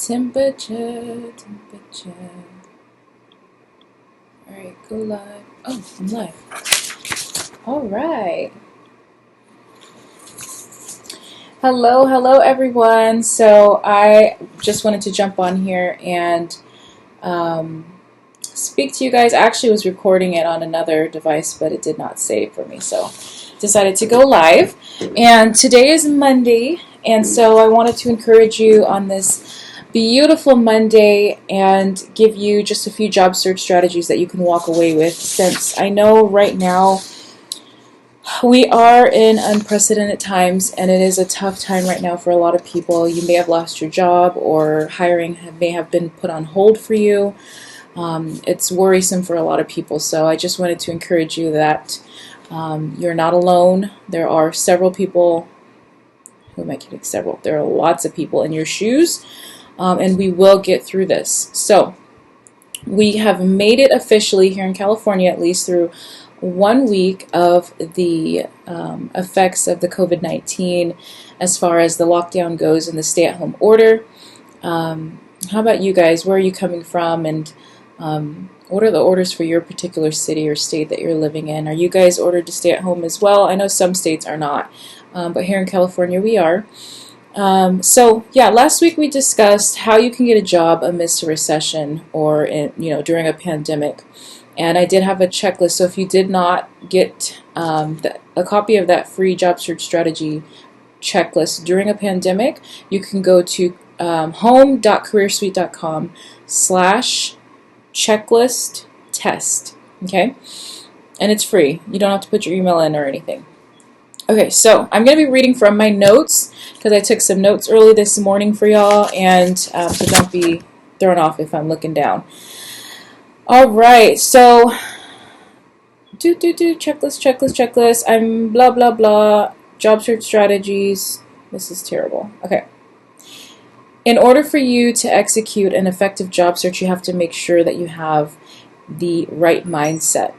Temperature. Alright, go live. Oh, I'm live. Alright. Hello everyone. So I just wanted to jump on here and speak to you guys. I actually was recording it on another device, but it did not save for me. So decided to go live. And today is Monday, and so I wanted to encourage you on this beautiful Monday and give you just a few job search strategies that you can walk away with, since I know right now we are in unprecedented times, and it is a tough time right now for a lot of people. You may have lost your job, or hiring may have been put on hold for you. It's worrisome for a lot of people, so I just wanted to encourage you that you're not alone. There are several people, who am I kidding, several, there are lots of people in your shoes, and we will get through this. So we have made it officially here in California, at least through 1 week of the effects of the COVID-19 as far as the lockdown goes and the stay-at-home order. How about you guys? Where are you coming from, and what are the orders for your particular city or state that you're living in? Are you guys ordered to stay at home as well? I know some states are not, but here in California we are. So yeah, last week we discussed how you can get a job amidst a recession or during a pandemic, and I did have a checklist. So if you did not get a copy of that free job search strategy checklist during a pandemic, you can go to home.careersuite.com/checklist test. Okay, and it's free. You don't have to put your email in or anything. Okay, so I'm going to be reading from my notes because I took some notes early this morning for y'all, and so don't be thrown off if I'm looking down. All right, so checklist. I'm blah blah blah. Job search strategies. This is terrible. Okay. In order for you to execute an effective job search, you have to make sure that you have the right mindset.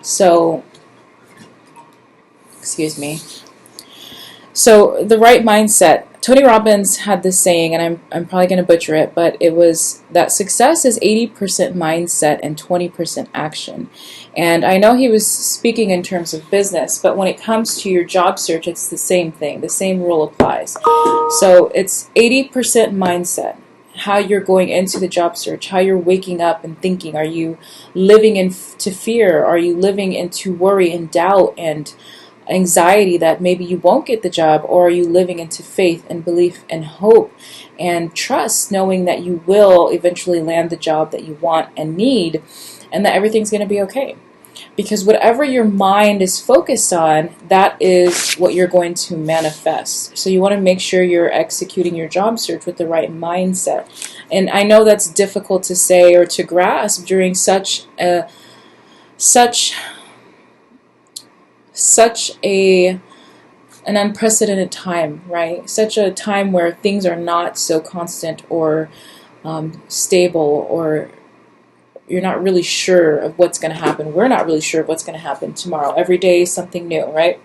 So, excuse me. So the right mindset. Tony Robbins had this saying, and I'm probably going to butcher it, but it was that success is 80% mindset and 20% action. And I know he was speaking in terms of business, but when it comes to your job search, it's the same thing. The same rule applies. So it's 80% mindset, how you're going into the job search, how you're waking up and thinking. Are you living into fear? Are you living into worry and doubt and anxiety that maybe you won't get the job? Or are you living into faith and belief and hope and trust, knowing that you will eventually land the job that you want and need, and that everything's going to be okay? Because whatever your mind is focused on, that is what you're going to manifest. So you want to make sure you're executing your job search with the right mindset. And I know that's difficult to say or to grasp during such an unprecedented time, right? Such a time where things are not so constant or stable, or you're not really sure of what's going to happen. We're not really sure of what's going to happen tomorrow. Every day is something new, right?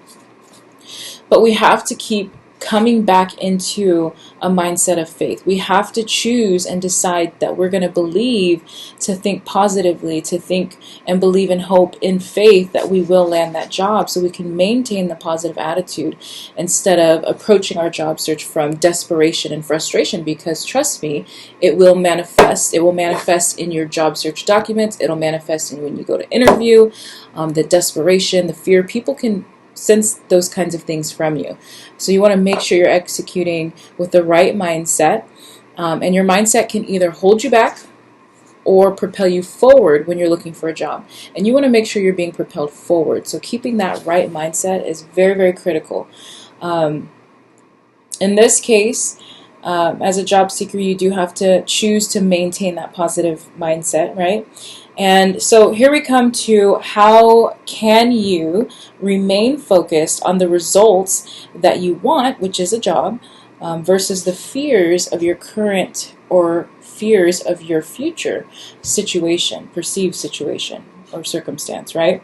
But we have to keep coming back into a mindset of faith. We have to choose and decide that we're going to believe, to think positively, to think and believe in hope, in faith that we will land that job, so we can maintain the positive attitude instead of approaching our job search from desperation and frustration. Because trust me, it will manifest. It will manifest in your job search documents. It'll manifest in when you go to interview. The desperation, the fear, people can sense those kinds of things from you. So you want to make sure you're executing with the right mindset, and your mindset can either hold you back or propel you forward when you're looking for a job. And you want to make sure you're being propelled forward. So keeping that right mindset is very, very critical. In this case, as a job seeker, you do have to choose to maintain that positive mindset, right? And so here we come to how can you remain focused on the results that you want, which is a job, versus the fears of your current or fears of your future situation, perceived situation or circumstance, right?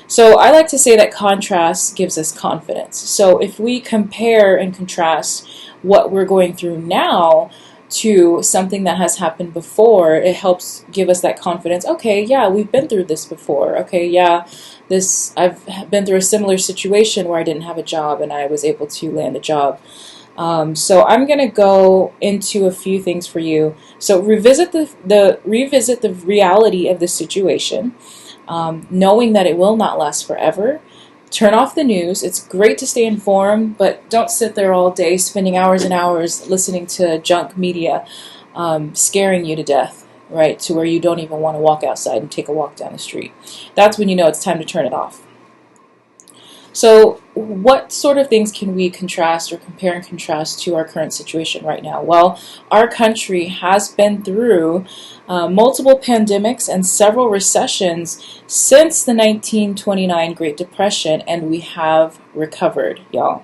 So I like to say that contrast gives us confidence. So if we compare and contrast what we're going through now to something that has happened before, it helps give us that confidence. Okay, yeah, we've been through this before. Okay, yeah, I've been through a similar situation where I didn't have a job and I was able to land a job. So I'm going to go into a few things for you. So revisit the reality of the situation, knowing that it will not last forever. Turn off the news. It's great to stay informed, but don't sit there all day spending hours and hours listening to junk media, scaring you to death, right? To where you don't even want to walk outside and take a walk down the street. That's when you know it's time to turn it off. So what sort of things can we contrast or compare and contrast to our current situation right now? Well, our country has been through multiple pandemics and several recessions since the 1929 Great Depression, and we have recovered, y'all.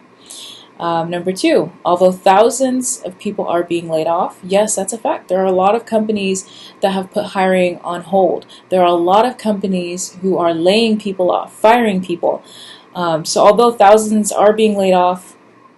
Number two, although thousands of people are being laid off, yes, that's a fact. There are a lot of companies that have put hiring on hold. There are a lot of companies who are laying people off, firing people. So although thousands are being laid off,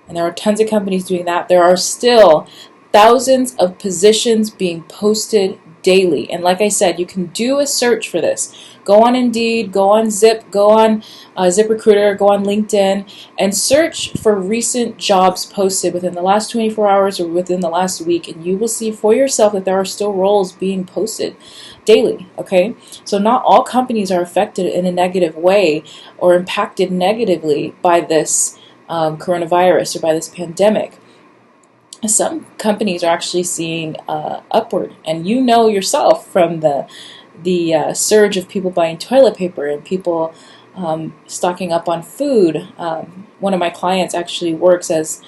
and there are tons of companies doing that, there are still thousands of positions being posted daily. And like I said, you can do a search for this. Go on Indeed, go on Zip, go on ZipRecruiter, go on LinkedIn, and search for recent jobs posted within the last 24 hours or within the last week, and you will see for yourself that there are still roles being posted daily, okay? So not all companies are affected in a negative way or impacted negatively by this coronavirus or by this pandemic. Some companies are actually seeing upward, and you know yourself from the surge of people buying toilet paper and people stocking up on food. One of my clients actually works as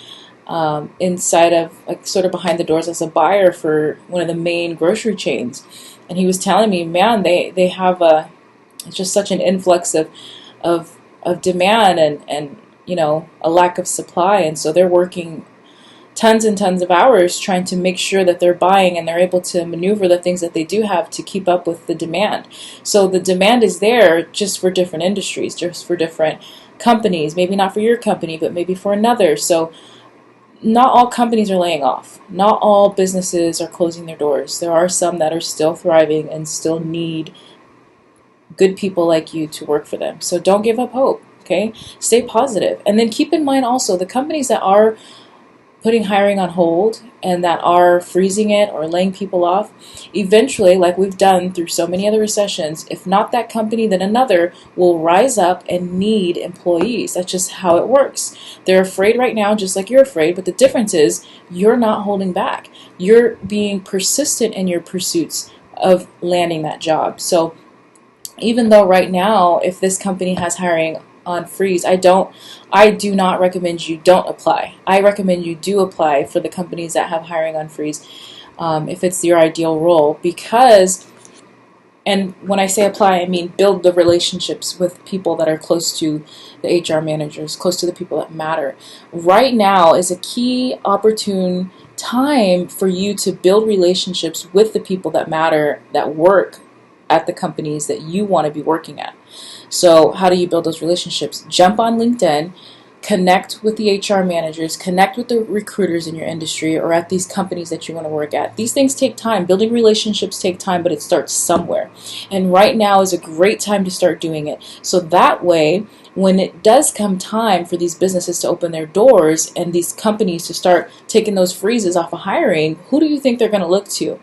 inside of, like, sort of behind the doors as a buyer for one of the main grocery chains, and he was telling me, man, they have just such an influx of demand and a lack of supply, and so they're working tons and tons of hours trying to make sure that they're buying and they're able to maneuver the things that they do have to keep up with the demand. So the demand is there just for different industries, just for different companies, maybe not for your company, but maybe for another. So not all companies are laying off. Not all businesses are closing their doors. There are some that are still thriving and still need good people like you to work for them. So don't give up hope, okay? Stay positive. And then keep in mind also the companies that are putting hiring on hold and that are freezing it or laying people off, eventually, like we've done through so many other recessions, if not that company, then another will rise up and need employees. That's just how it works. They're afraid right now, just like you're afraid, but the difference is you're not holding back. You're being persistent in your pursuits of landing that job. So even though right now, if this company has hiring on freeze, I do not recommend you don't apply. I recommend you do apply for the companies that have hiring on freeze, if it's your ideal role, because, and when I say apply, I mean build the relationships with people that are close to the HR managers, close to the people that matter. Right now is a key opportune time for you to build relationships with the people that matter, that work at the companies that you want to be working at. So how do you build those relationships? Jump on LinkedIn, connect with the HR managers, connect with the recruiters in your industry or at these companies that you want to work at. These things take time. Building relationships take time, but it starts somewhere. And right now is a great time to start doing it. So that way, when it does come time for these businesses to open their doors and these companies to start taking those freezes off of hiring, who do you think they're going to look to?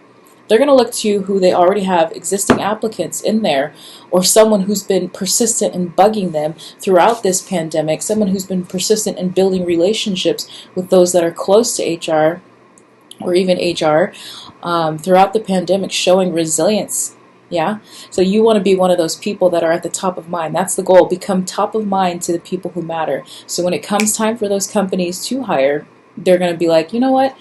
They're going to look to who they already have existing applicants in there, or someone who's been persistent in bugging them throughout this pandemic, someone who's been persistent in building relationships with those that are close to HR or even HR throughout the pandemic, showing resilience. Yeah? So you want to be one of those people that are at the top of mind. That's the goal. Become top of mind to the people who matter. So when it comes time for those companies to hire, they're going to be like, you know what?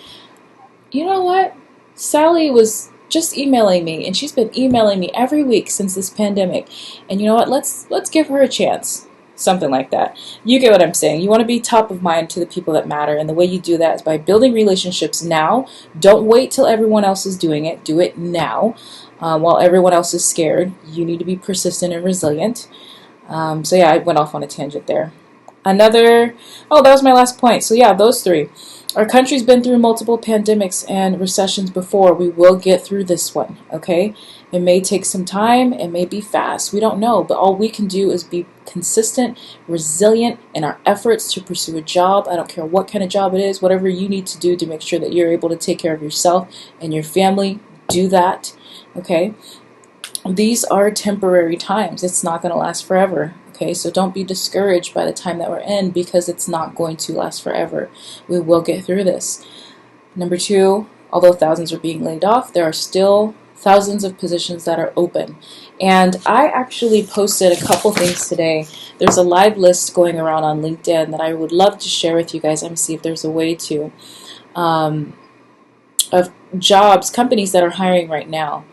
Sally was just emailing me, and she's been emailing me every week since this pandemic. And you know what? Let's give her a chance. Something like that. You get what I'm saying. You want to be top of mind to the people that matter, and the way you do that is by building relationships now. Don't wait till everyone else is doing it. Do it now. While everyone else is scared, you need to be persistent and resilient. So yeah, I went off on a tangent there. Another, oh, that was my last point. So yeah, those three. Our country's been through multiple pandemics and recessions before. We will get through this one, okay? It may take some time. It may be fast. We don't know. But all we can do is be consistent, resilient in our efforts to pursue a job. I don't care what kind of job it is. Whatever you need to do to make sure that you're able to take care of yourself and your family, do that, okay? These are temporary times. It's not going to last forever. Okay, so don't be discouraged by the time that we're in, because it's not going to last forever. We will get through this. Number two, although thousands are being laid off, there are still thousands of positions that are open. And I actually posted a couple things today. There's a live list going around on LinkedIn that I would love to share with you guys. I'm going to see if there's a way to, of jobs, companies that are hiring right now.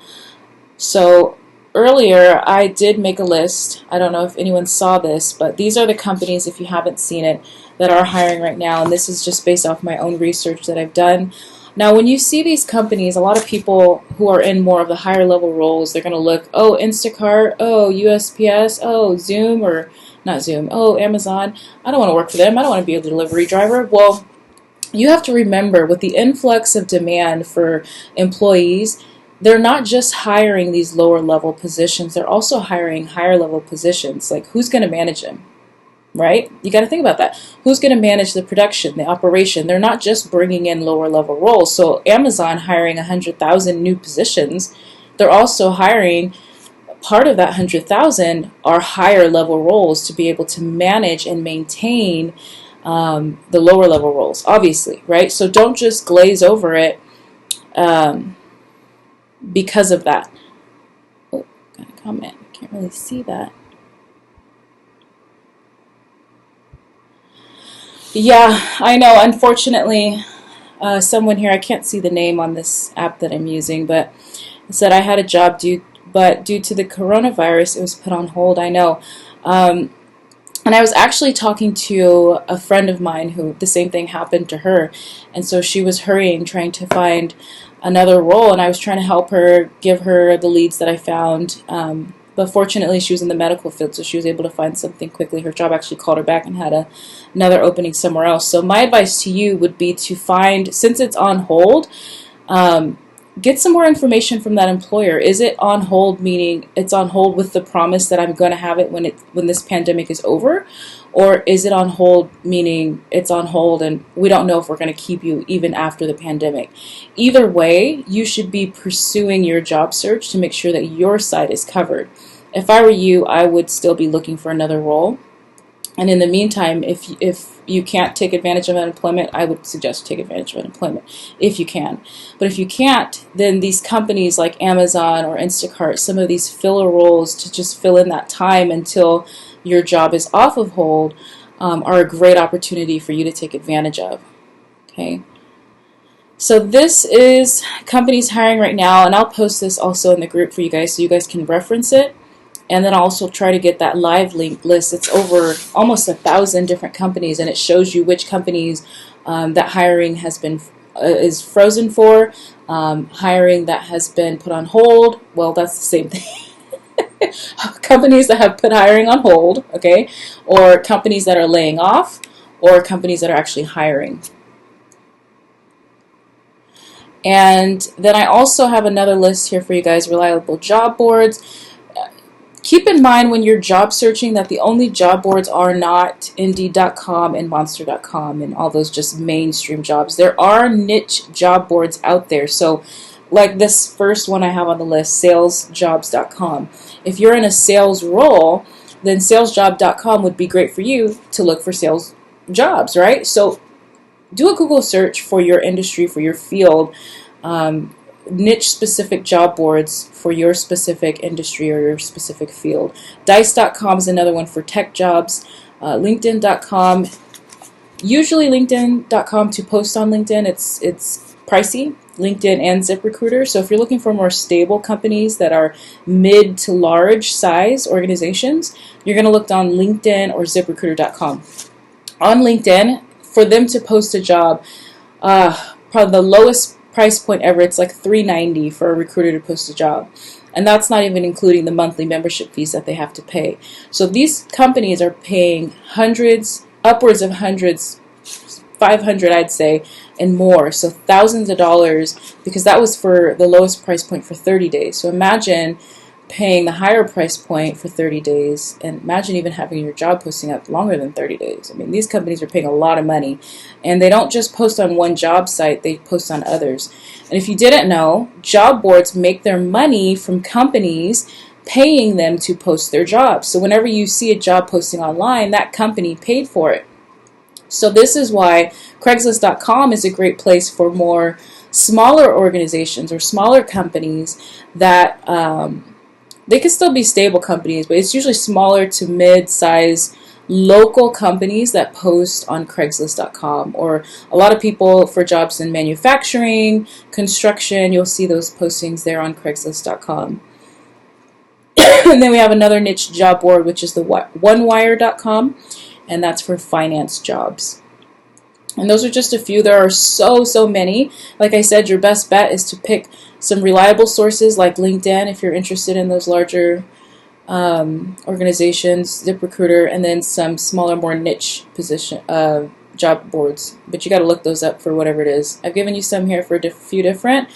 So earlier, I did make a list. I don't know if anyone saw this, but these are the companies, if you haven't seen it, that are hiring right now. And this is just based off my own research that I've done. Now, when you see these companies, a lot of people who are in more of the higher level roles, they're going to look, oh, Instacart, oh, USPS, oh, Zoom, or not Zoom, oh, Amazon. I don't want to work for them. I don't want to be a delivery driver. Well, you have to remember, with the influx of demand for employees, they're not just hiring these lower level positions, they're also hiring higher level positions. Like, who's going to manage them, right? You got to think about that. Who's going to manage the production, the operation? They're not just bringing in lower level roles. So Amazon hiring 100,000 new positions, they're also hiring, part of that 100,000 are higher level roles to be able to manage and maintain the lower level roles, obviously, right? So don't just glaze over it. Because of that. Oh, got a comment. Can't really see that. Yeah, I know. Unfortunately, someone here, I can't see the name on this app that I'm using, but it said I had a job but due to the coronavirus, it was put on hold. I know. And I was actually talking to a friend of mine who the same thing happened to her. And so she was hurrying, trying to find another role, and I was trying to help her, give her the leads that I found. But fortunately, she was in the medical field, so she was able to find something quickly. Her job actually called her back and had another opening somewhere else. So my advice to you would be to find, since it's on hold, get some more information from that employer. Is it on hold, meaning it's on hold with the promise that I'm going to have it when this pandemic is over? Or is it on hold, meaning it's on hold and we don't know if we're going to keep you even after the pandemic? Either way, you should be pursuing your job search to make sure that your side is covered. If I were you, I would still be looking for another role. And in the meantime, if you can't take advantage of unemployment, I would suggest take advantage of unemployment if you can. But if you can't, then these companies like Amazon or Instacart, some of these filler roles to just fill in that time until your job is off of hold, are a great opportunity for you to take advantage of. Okay. So this is companies hiring right now, and I'll post this also in the group for you guys so you guys can reference it. And then I'll also try to get that live link list. It's over almost 1,000 different companies, and it shows you which companies that hiring has been is frozen for, hiring that has been put on hold. Well, that's the same thing. Companies that have put hiring on hold, okay, or companies that are laying off, or companies that are actually hiring. And then I also have another list here for you guys, reliable job boards. Keep in mind when you're job searching that the only job boards are not Indeed.com and Monster.com and all those just mainstream jobs. There are niche job boards out there. So like this first one I have on the list, salesjobs.com. If you're in a sales role, then salesjob.com would be great for you to look for sales jobs, right? So do a Google search for your industry, for your field, niche specific job boards for your specific industry or your specific field. Dice.com is another one for tech jobs. LinkedIn.com, usually LinkedIn.com to post on LinkedIn, it's pricey. LinkedIn and ZipRecruiter. So if you're looking for more stable companies that are mid to large size organizations, you're going to look on LinkedIn or ZipRecruiter.com. On LinkedIn, for them to post a job, probably the lowest price point ever, it's like $3.90 for a recruiter to post a job. And that's not even including the monthly membership fees that they have to pay. So these companies are paying hundreds upwards of hundreds, 500 I'd say, and more. So thousands of dollars, because that was for the lowest price point for 30 days. So imagine paying the higher price point for 30 days, and imagine even having your job posting up longer than 30 days. I mean, these companies are paying a lot of money, and they don't just post on one job site, they post on others. And if you didn't know, job boards make their money from companies paying them to post their jobs. So whenever you see a job posting online, that company paid for it. So this is why Craigslist.com is a great place for more smaller organizations or smaller companies that they could still be stable companies, but it's usually smaller to mid-size local companies that post on Craigslist.com, or a lot of people for jobs in manufacturing, construction, you'll see those postings there on Craigslist.com. And then we have another niche job board, which is the onewire.com, and that's for finance jobs. And those are just a few. There are so many. Like I said, your best bet is to pick some reliable sources like LinkedIn if you're interested in those larger organizations, ZipRecruiter, and then some smaller, more niche position job boards. But you got to look those up for whatever it is. I've given you some here for a few different,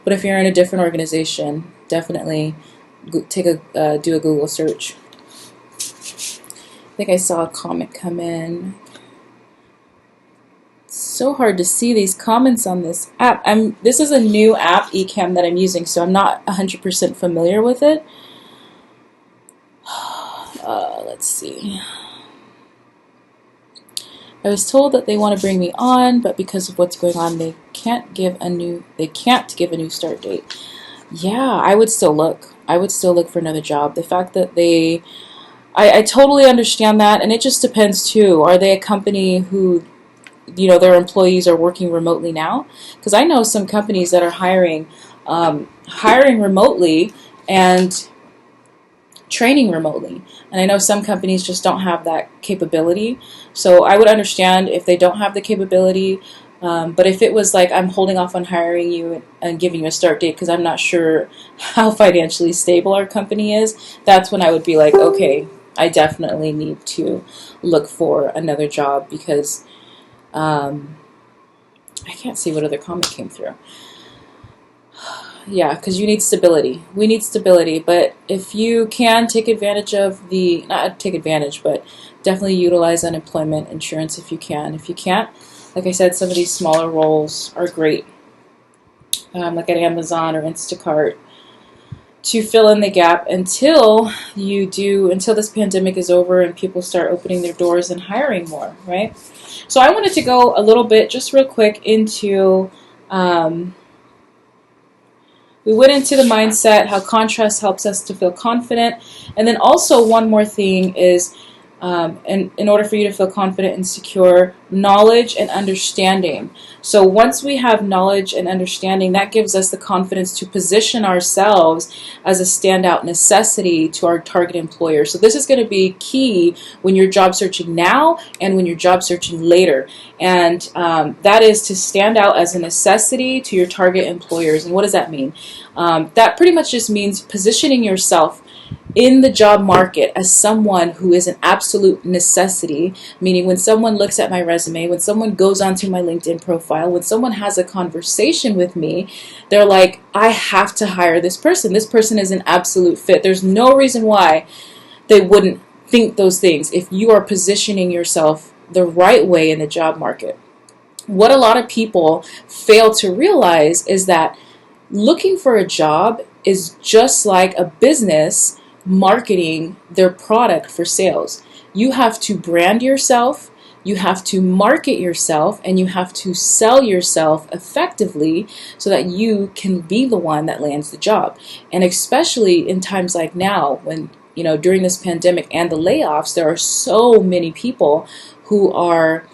but if you're in a different organization, definitely do a Google search. I think I saw a comment come in. So hard to see these comments on this app. This is a new app, Ecamm, that I'm using, so I'm not 100% familiar with it. Let's see. I was told that they want to bring me on, but because of what's going on, they can't give a new start date. Yeah, I would still look. I would still look for another job. The fact that I totally understand that, and it just depends too. Are they a company who, their employees are working remotely now? Because I know some companies that are hiring remotely and training remotely. And I know some companies just don't have that capability. So I would understand if they don't have the capability. But if it was like, I'm holding off on hiring you and giving you a start date because I'm not sure how financially stable our company is, that's when I would be like, okay, I definitely need to look for another job because I can't see what other comment came through. Yeah, because you need stability. We need stability, but if you can take advantage of not take advantage, but definitely utilize unemployment insurance if you can. If you can't, like I said, some of these smaller roles are great, like at Amazon or Instacart, to fill in the gap until this pandemic is over and people start opening their doors and hiring more, right? So I wanted to go a little bit, just real quick, into we went into the mindset, how contrast helps us to feel confident. And then also one more thing is, in order for you to feel confident and secure, knowledge and understanding. So once we have knowledge and understanding, that gives us the confidence to position ourselves as a standout necessity to our target employer. So this is going to be key when you're job searching now and when you're job searching later. And that is to stand out as a necessity to your target employers. And what does that mean? That pretty much just means positioning yourself in the job market as someone who is an absolute necessity, meaning when someone looks at my resume, when someone goes onto my LinkedIn profile, when someone has a conversation with me, they're like, I have to hire this person. This person is an absolute fit. There's no reason why they wouldn't think those things if you are positioning yourself the right way in the job market. What a lot of people fail to realize is that looking for a job is just like a business marketing their product for sales. You have to brand yourself, you have to market yourself, and you have to sell yourself effectively so that you can be the one that lands the job. And especially in times like now, when during this pandemic and the layoffs, there are so many people who are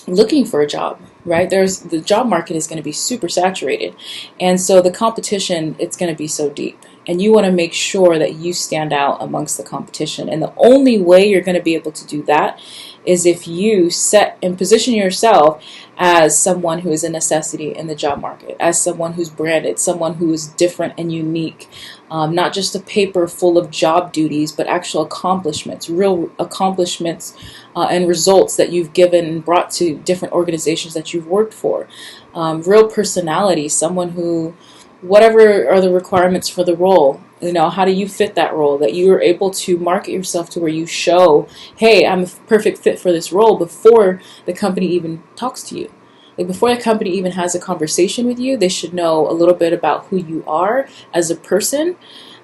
looking for a job, right? The job market is going to be super saturated, and so the competition, it's going to be so deep. and you want to make sure that you stand out amongst the competition. And the only way you're going to be able to do that is if you set and position yourself as someone who is a necessity in the job market, as someone who's branded, someone who is different and unique, not just a paper full of job duties, but actual accomplishments, real accomplishments and results that you've given and brought to different organizations that you've worked for. Real personality, someone who, whatever are the requirements for the role, how do you fit that role, that you are able to market yourself to where you show, hey, I'm a perfect fit for this role before the company even talks to you. Like before the company even has a conversation with you, they should know a little bit about who you are as a person.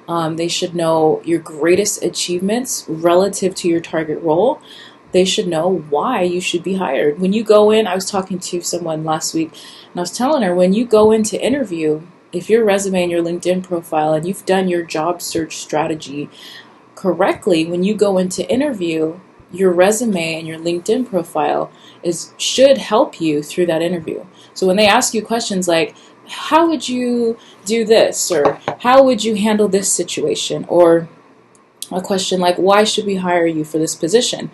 They should know your greatest achievements relative to your target role. They should know why you should be hired. When you go in, I was talking to someone last week, and I was telling her, when you go in to interview, if your resume and your LinkedIn profile and you've done your job search strategy correctly, when you go into interview, your resume and your LinkedIn profile should help you through that interview. So when they ask you questions like, how would you do this? Or how would you handle this situation? Or a question like, why should we hire you for this position?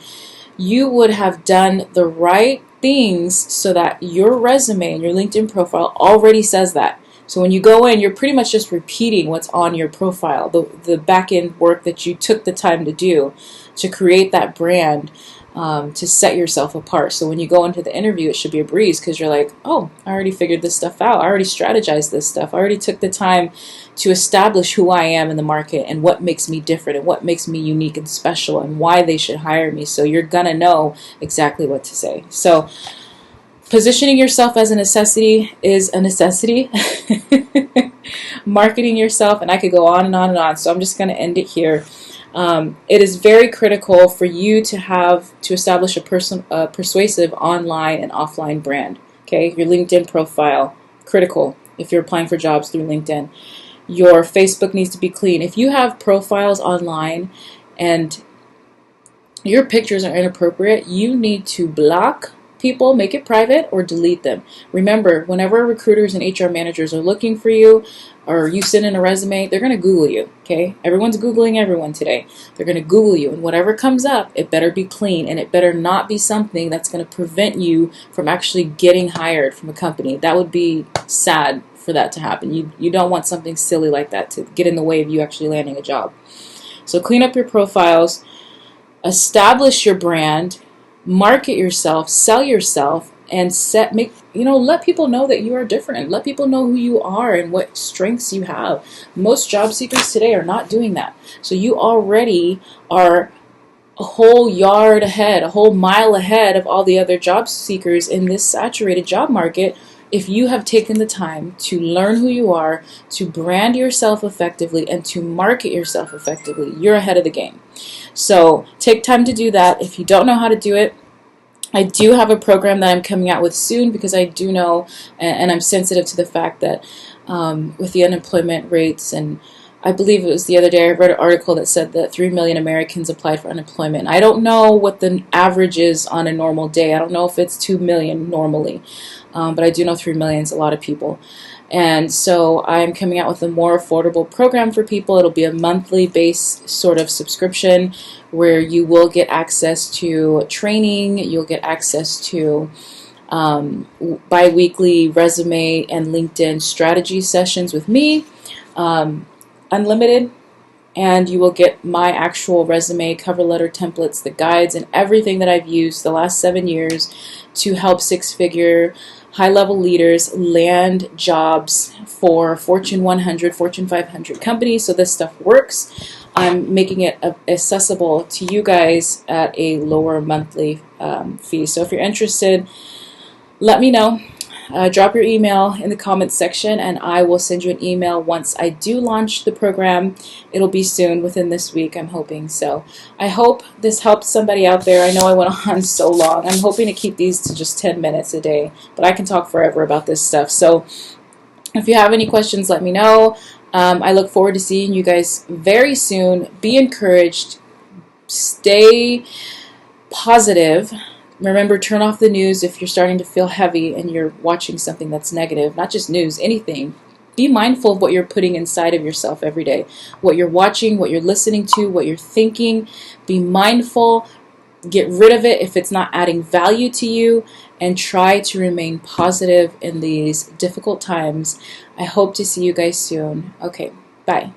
You would have done the right things so that your resume and your LinkedIn profile already says that. So when you go in, you're pretty much just repeating what's on your profile, the back-end work that you took the time to do to create that brand, to set yourself apart. So when you go into the interview, it should be a breeze because you're like, oh, I already figured this stuff out. I already strategized this stuff. I already took the time to establish who I am in the market and what makes me different and what makes me unique and special and why they should hire me. So you're going to know exactly what to say. So positioning yourself as a necessity is a necessity. Marketing yourself, and I could go on and on and on. So I'm just going to end it here. It is very critical for you to establish a persuasive online and offline brand. Okay, your LinkedIn profile, critical if you're applying for jobs through LinkedIn. Your Facebook needs to be clean. If you have profiles online and your pictures are inappropriate, you need to block people, make it private, or delete them. Remember, whenever recruiters and HR managers are looking for you, or you send in a resume, they're going to Google you, okay? Everyone's Googling everyone today. They're going to Google you, and whatever comes up, it better be clean, and it better not be something that's going to prevent you from actually getting hired from a company. That would be sad for that to happen. You don't want something silly like that to get in the way of you actually landing a job. So clean up your profiles, establish your brand, market yourself, sell yourself, and let people know that you are different. Let people know who you are and what strengths you have. Most job seekers today are not doing that. So you already are a whole yard ahead, a whole mile ahead of all the other job seekers in this saturated job market. If you have taken the time to learn who you are, to brand yourself effectively, and to market yourself effectively, you're ahead of the game. So take time to do that. If you don't know how to do it, I do have a program that I'm coming out with soon because I do know, and I'm sensitive to the fact that with the unemployment rates, and I believe it was the other day I read an article that said that 3 million Americans applied for unemployment. I don't know what the average is on a normal day. I don't know if it's 2 million normally, but I do know 3 million is a lot of people. And so I'm coming out with a more affordable program for people. It'll be a monthly based sort of subscription where you will get access to training. You'll get access to bi-weekly resume and LinkedIn strategy sessions with me, unlimited. And you will get my actual resume, cover letter templates, the guides, and everything that I've used the last 7 years to help six-figure high-level leaders land jobs for Fortune 100, Fortune 500 companies. So this stuff works. I'm making it accessible to you guys at a lower monthly fee. So if you're interested, let me know. Drop your email in the comments section, and I will send you an email once I do launch the program. It'll be soon, within this week, I'm hoping. So I hope this helps somebody out there. I know I went on so long. I'm hoping to keep these to just 10 minutes a day, but I can talk forever about this stuff. So if you have any questions, let me know. I look forward to seeing you guys very soon. Be encouraged. Stay positive. Remember, turn off the news if you're starting to feel heavy and you're watching something that's negative. Not just news, anything. be mindful of what you're putting inside of yourself every day, what you're watching, what you're listening to, what you're thinking. Be mindful. Get rid of it if it's not adding value to you, and try to remain positive in these difficult times. I hope to see you guys soon. Okay, bye.